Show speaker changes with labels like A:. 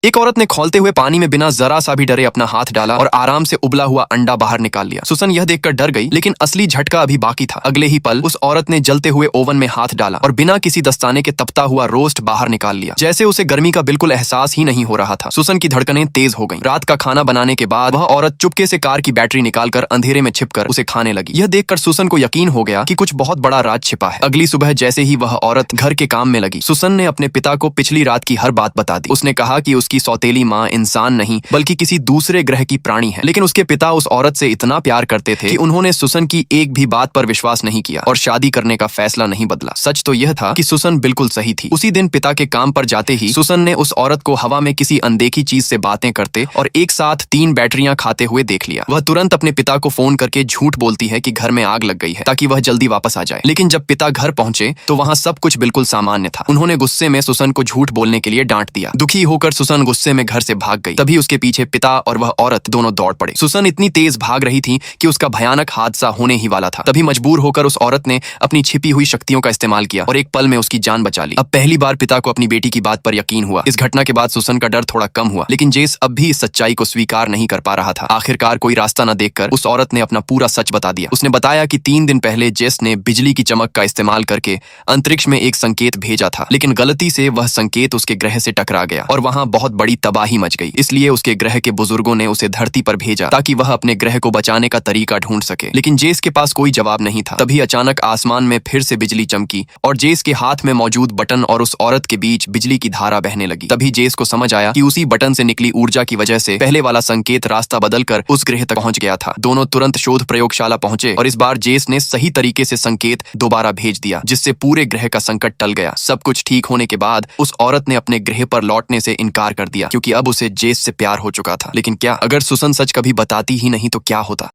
A: एक औरत ने खौलते हुए पानी में बिना जरा सा भी डरे अपना हाथ डाला और आराम से उबला हुआ अंडा बाहर निकाल लिया। सुसन यह देखकर डर गई, लेकिन असली झटका अभी बाकी था। अगले ही पल उस औरत ने जलते हुए ओवन में हाथ डाला और बिना किसी दस्ताने के तपता हुआ रोस्ट बाहर निकाल लिया, जैसे उसे गर्मी का बिल्कुल एहसास ही नहीं हो रहा था। सुसन की धड़कनें तेज हो गईं। रात का खाना बनाने के बाद वह औरत चुपके से कार की बैटरी निकालकर अंधेरे में छिपकर उसे खाने लगी। यह देखकर सुसन को यकीन हो गया कि कुछ बहुत बड़ा राज छिपा है। अगली सुबह जैसे ही वह औरत घर के काम में लगी, सुसन ने अपने पिता को पिछली रात की हर बात बता दी। उसने कहा कि उसकी सौतेली माँ इंसान नहीं बल्कि किसी दूसरे ग्रह की प्राणी है, लेकिन उसके पिता उस औरत से इतना प्यार करते थे कि उन्होंने सुसन की एक भी बात पर विश्वास नहीं किया और शादी करने का फैसला नहीं बदला। सच तो यह था कि सुसन बिल्कुल सही थी। उसी दिन पिता के काम पर जाते ही सुसन ने उस औरत को हवा में किसी अनदेखी चीज से बातें करते और एक साथ 3 बैटरियां खाते हुए देख लिया। वह तुरंत अपने पिता को फोन करके झूठ बोलती है कि घर में आग लग गई है ताकि वह जल्दी वापस आ जाए। लेकिन जब पिता घर पहुंचे तो वहां सब कुछ बिल्कुल सामान्य था। उन्होंने गुस्से में सुसन को झूठ बोलने के लिए डांट दिया। दुखी होकर सुसन गुस्से में घर से भाग गई। तभी उसके पीछे पिता और वह औरत दोनों दौड़ पड़े। सुसन इतनी तेज भाग रही थी कि उसका भयानक हादसा होने ही वाला था। तभी मजबूर होकर उस औरत ने अपनी छिपी हुई शक्तियों का इस्तेमाल किया और एक पल में उसकी जान बचा ली। अब पहली बार पिता को अपनी बेटी की बात पर यकीन हुआ। इस घटना के बाद सुसन का डर थोड़ा कम हुआ, लेकिन जेस अब भी इस सच्चाई को स्वीकार नहीं कर पा रहा था। आखिरकार कोई रास्ता न देखकर उस औरत ने अपना पूरा सच बता दिया। उसने बताया कि 3 दिन पहले जेस ने बिजली की चमक का इस्तेमाल करके अंतरिक्ष में एक संकेत भेजा था, लेकिन गलती से वह संकेत उसके ग्रह से टकरा गया और वहां बहुत बड़ी तबाही मच गई। इसलिए उसके ग्रह के बुजुर्गों ने उसे धरती पर भेजा ताकि वह अपने ग्रह को बचाने का तरीका ढूंढ सके। लेकिन जेस के पास कोई जवाब नहीं था। तभी अचानक आसमान में फिर से बिजली चमकी और जेस के हाथ में मौजूद बटन और उस औरत के बीच बिजली की धारा बहने लगी। तभी जेस को समझ आया कि उसी बटन से निकली ऊर्जा की वजह से पहले वाला संकेत रास्ता बदलकर उस ग्रह तक पहुंच गया था। दोनों तुरंत शोध प्रयोगशाला पहुंचे और इस बार जेस ने सही तरीके से संकेत दोबारा भेज दिया, जिससे पूरे ग्रह का संकट टल गया। सब कुछ ठीक होने के बाद उस औरत ने अपने ग्रह पर लौटने से इनकार कर दिया, क्योंकि अब उसे जेस से प्यार हो चुका था। लेकिन क्या अगर सुसन सच कभी बताती ही नहीं तो क्या होता।